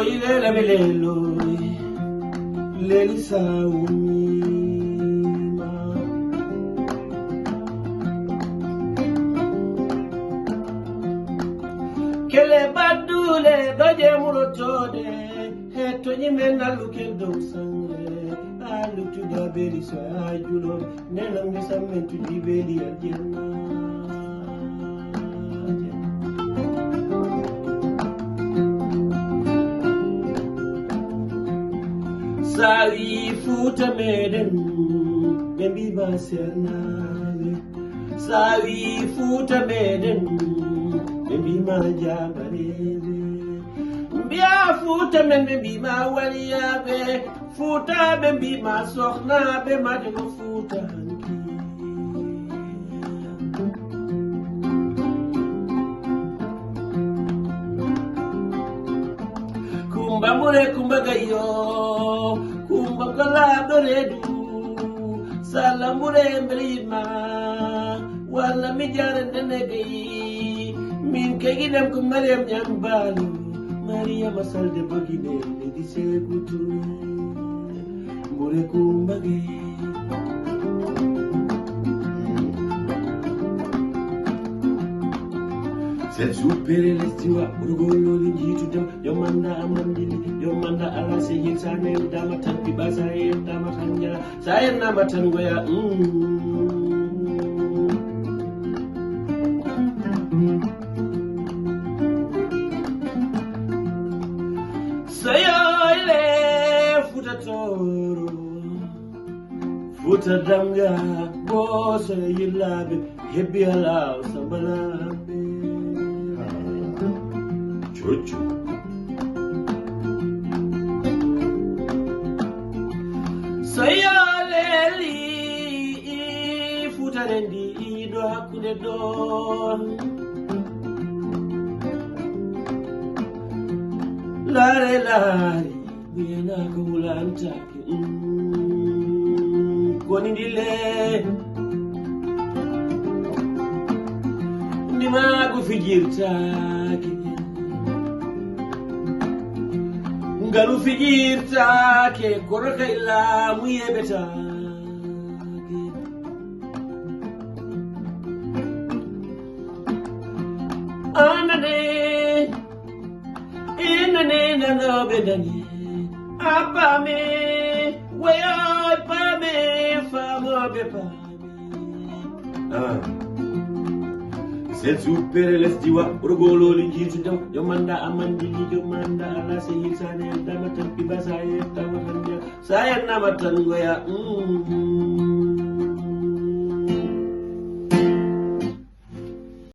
ilela milelo lelisa umima kele badule doje murotode heto nyimena lukeldo sangre alu tuda beli so ajulo nelam ngesamentu di beli aljanna Sawi futa meden Bembi basenale Sawi futa meden Bembi majabarele Mbia futa men bembi ma waliyabe Futa bembi ma sokhna be madino futa hanki Kumba mure kumba gayo Kumba kala doredu Salamure mbrima Wala mijara denegi Min kegidem kum Mariam Nyambalu Maria masal de bagine Nedi sekutu Mure kumba gayo Sen supere lestiwa urugolo linjitu dem yomanda amandili yomanda ala seyin sane dama tanpi basa dama tanja saya nama tangoya saya ile futa toro futa damga bosa yilabe hebi ala sabala Chuchu. Sayaleli futarendi do hakude don Lare lare biena kulanta koni dile Ndima kufijirta Galu figirta ke korka ila muyebeta Anane inane nano bedani Apame weyo pame famo bepa Sen supere lestiwa urugolo linjitu dem yomanda amandili yomanda ala seyisane dama tampi basaye dama hanja saya nama tangoya